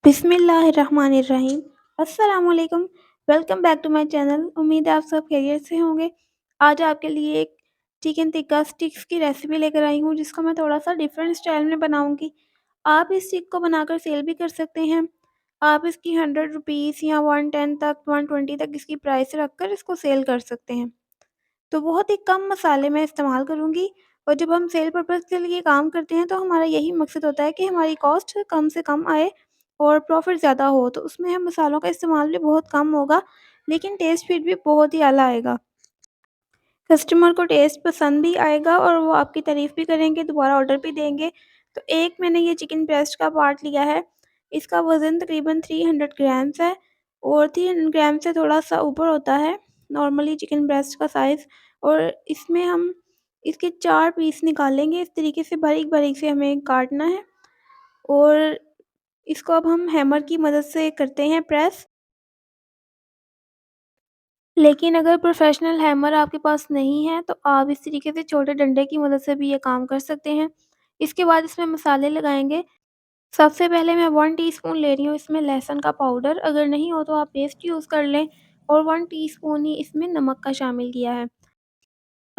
बिस्मिल्लाहिर्रहमानिर्रहीम। अस्सलामुअलैकुम। Welcome back to my channel. उम्मीद है आप सब खैरियत से होंगे। आज आपके लिए एक चिकन टिक्का स्टिक्स की रेसिपी लेकर आई हूँ, जिसको मैं थोड़ा-सा डिफरेंट स्टाइल में बनाऊँगी। आप इस स्टिक को बनाकर सेल भी कर सकते हैं। आप इसकी ₹100 या 110 तक 120 तक इसकी प्राइस रखकर इसको सेल कर सकते हैं। तो बहुत ही कम मसाले मैं इस्तेमाल करूँगी, और जब हम सेल पर्पज़ के लिए काम करते हैं तो हमारा यही मकसद होता है कि हमारी कॉस्ट कम से कम आए और प्रॉफ़िट ज़्यादा हो। तो उसमें हम मसालों का इस्तेमाल भी बहुत कम होगा, लेकिन टेस्ट फिर भी बहुत ही आला आएगा। कस्टमर को टेस्ट पसंद भी आएगा और वो आपकी तारीफ़ भी करेंगे, दोबारा ऑर्डर भी देंगे। तो एक मैंने ये चिकन ब्रेस्ट का पार्ट लिया है। इसका वज़न तकरीबन 300 ग्राम्स है, और 300 ग्राम से थोड़ा-सा ऊपर होता है नॉर्मली चिकन ब्रेस्ट का साइज़। और इसमें हम इसके 4 पीस निकालेंगे। इस तरीके से बारीक-बारीक से हमें काटना है, और इसको अब हम हैमर की मदद से करते हैं प्रेस। लेकिन अगर प्रोफ़ेशनल हैमर आपके पास नहीं है, तो आप इस तरीके से छोटे डंडे की मदद से भी ये काम कर सकते हैं। इसके बाद इसमें मसाले लगाएँगे। सबसे पहले मैं 1 टीस्पून ले रही हूँ इसमें लहसुन का पाउडर, अगर नहीं हो तो आप पेस्ट यूज़ कर लें, और 1 टीस्पून ही इसमें नमक का शामिल किया है।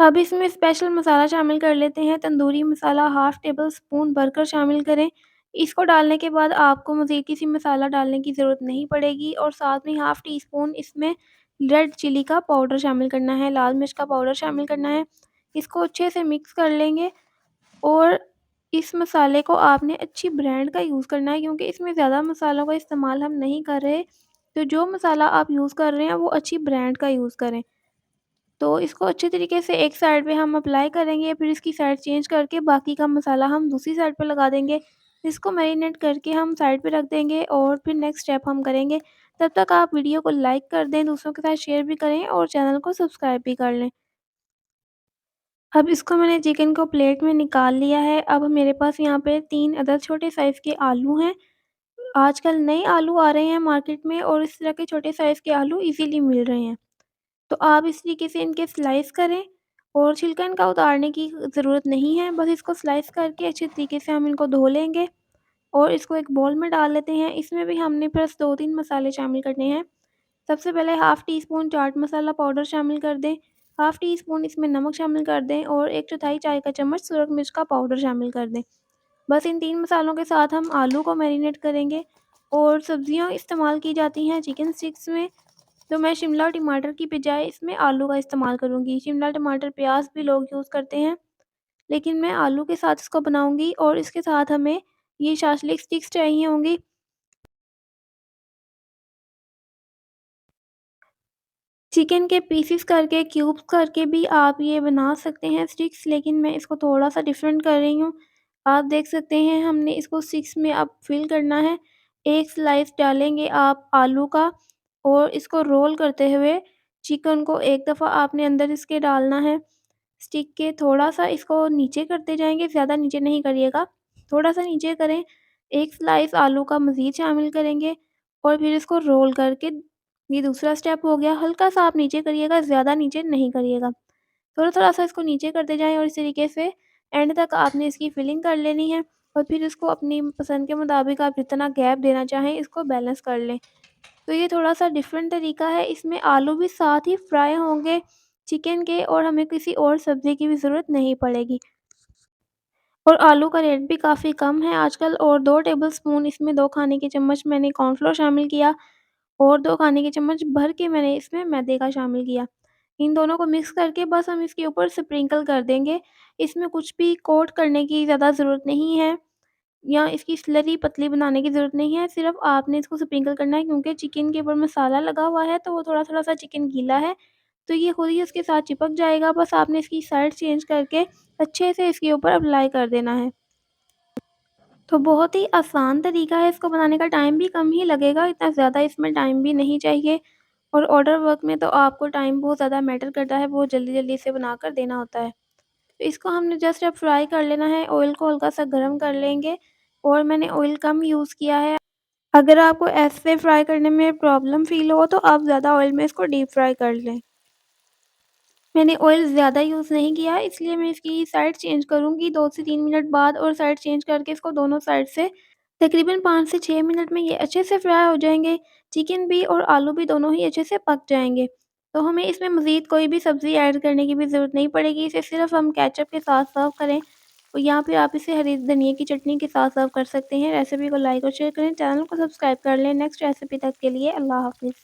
अब इसमें स्पेशल मसाला शामिल कर लेते हैं। Tandoori masala half table spoon भरकर शामिल करें। इसको डालने के बाद आपको मज़ीद किसी मसाला डालने की ज़रूरत नहीं पड़ेगी, और साथ में हाफ़ टी स्पून इसमें रेड चिली का पाउडर शामिल करना है, लाल मिर्च का पाउडर शामिल करना है। इसको अच्छे से मिक्स कर लेंगे, और इस मसाले को आपने अच्छी ब्रांड का यूज़ करना है, क्योंकि इसमें ज़्यादा मसालों का इस्तेमाल हम नहीं कर रहे। तो जो मसाला आप यूज़ कर रहे हैं वो अच्छी ब्रांड का यूज़ करें। तो इसको अच्छे तरीके से एक साइड पे हम अप्लाई करेंगे, फिर इसकी साइड चेंज करके बाकी का मसाला हम दूसरी साइड पे लगा देंगे। इसको मैरिनेट करके हम साइड पे रख देंगे, और फिर नेक्स्ट स्टेप हम करेंगे। तब तक आप वीडियो को लाइक कर दें, दूसरों के साथ शेयर भी करें, और चैनल को सब्सक्राइब भी कर लें। अब इसको मैंने चिकन को प्लेट में निकाल लिया है। अब मेरे पास यहाँ पे 3 अदद छोटे साइज़ के आलू हैं। आजकल नए आलू आ रहे हैं मार्केट में, और इस तरह के छोटे साइज़ के आलू इज़ीली मिल रहे हैं। तो आप इस तरीके से इनके स्लाइस करें, और छिलका इनका उतारने की ज़रूरत नहीं है। बस इसको स्लाइस करके अच्छे तरीके से हम इनको धो लेंगे, और इसको एक बाउल में डाल लेते हैं। इसमें भी हमने बस 2-3 मसाले शामिल करने हैं। सबसे पहले half tea spoon chaat masala powder शामिल कर दें, हाफ़ टी स्पून इसमें नमक शामिल कर दें, और 1/4 चाय का चम्मच सुरख मिर्च का पाउडर शामिल कर दें। बस इन 3 मसालों के साथ हम आलू को मैरिनेट करेंगे। और सब्जियाँ इस्तेमाल की जाती हैं चिकन स्टिक्स में, तो मैं शिमला और टमाटर की बजाय इसमें आलू का इस्तेमाल करूँगी। शिमला, टमाटर, प्याज़ भी लोग यूज़ करते हैं, लेकिन मैं आलू के साथ इसको बनाऊँगी। और इसके साथ हमें ये शाशलिक स्टिक्स चाहिए होंगी। चिकन के पीसेस करके, क्यूब्स करके भी आप ये बना सकते हैं स्टिक्स, लेकिन मैं इसको थोड़ा-सा डिफ़रेंट कर रही हूँ। आप देख सकते हैं हमने इसको स्टिक्स में अब फ़िल करना है। एक स्लाइस डालेंगे आप आलू का, और इसको रोल करते हुए चिकन को एक दफ़ा आपने अंदर इसके डालना है। स्टिक के थोड़ा-सा इसको नीचे करते जाएँगे, ज़्यादा नीचे नहीं करिएगा, थोड़ा-सा नीचे करें। एक स्लाइस आलू का मज़ीद शामिल करेंगे, और फिर इसको रोल करके, ये दूसरा स्टेप हो गया। हल्का-सा आप नीचे करिएगा, ज़्यादा नीचे नहीं करिएगा। थोड़ा-थोड़ा सा इसको नीचे करते जाएँ, और इस तरीके से एंड तक आपने इसकी फिलिंग कर लेनी है, और फिर इसको अपनी पसंद के मुताबिक आप जितना गैप देना चाहें इसको बैलेंस कर लें। तो ये थोड़ा-सा डिफरेंट तरीका है। इसमें आलू भी साथ ही फ्राई होंगे चिकन के, और हमें किसी और सब्ज़ी की भी ज़रूरत नहीं पड़ेगी। और आलू का रेट भी काफ़ी कम है आजकल। और 2 टेबलस्पून इसमें 2 खाने के चम्मच मैंने कॉर्नफ्लोर शामिल किया, और 2 खाने के चम्मच भर के मैंने इसमें मैदे का शामिल किया। इन दोनों को मिक्स करके बस हम इसके ऊपर स्प्रिंकल कर देंगे। इसमें कुछ भी कोट करने की ज़्यादा ज़रूरत नहीं है, या इसकी स्लरी पतली बनाने की ज़रूरत नहीं है। सिर्फ़ आपने इसको स्प्रिंकल करना है, क्योंकि चिकन के ऊपर मसाला लगा हुआ है, तो वो थोड़ा-थोड़ा सा चिकन गीला है, तो ये खुद ही उसके साथ चिपक जाएगा। बस आपने इसकी साइड चेंज करके अच्छे से इसके ऊपर अप्लाई कर देना है। तो बहुत ही आसान तरीका है इसको बनाने का, टाइम भी कम ही लगेगा, इतना ज़्यादा इसमें टाइम भी नहीं चाहिए। और ऑर्डर वर्क में तो आपको टाइम बहुत ज़्यादा मैटर करता है, बहुत जल्दी-जल्दी इसे बनाकर देना होता है। तो इसको हमने जस्ट अब फ्राई कर लेना है, ऑयल को हल्का-सा गरम कर लेंगे, और मैंने ऑयल कम यूज़ किया है। अगर आपको ऐसे फ्राई करने में प्रॉब्लम फ़ील हो, तो आप ज़्यादा ऑयल में इसको डीप फ्राई कर लें। मैंने ऑयल ज़्यादा यूज़ नहीं किया है, इसलिए मैं इसकी साइड चेंज करूँगी 2 से 3 मिनट बाद, और साइड चेंज करके इसको दोनों साइड से तकरीबन 5 से 6 मिनट में ये अच्छे से फ्राई हो जाएँगे। चिकन भी और आलू भी दोनों ही अच्छे से पक जाएँगे। तो हमें इसमें मज़ीद कोई भी सब्ज़ी ऐड करने की भी ज़रूरत नहीं पड़ेगी। इसे सिर्फ़ हम केचअप के साथ सर्व करें और या फिर आप इसे हरी धनिया की चटनी के साथ सर्व कर सकते हैं। रेसिपी को लाइक और शेयर करें, चैनल को सब्सक्राइब कर लें। नेक्स्ट रेसिपी तक के लिए अल्लाह हाफ़िज़।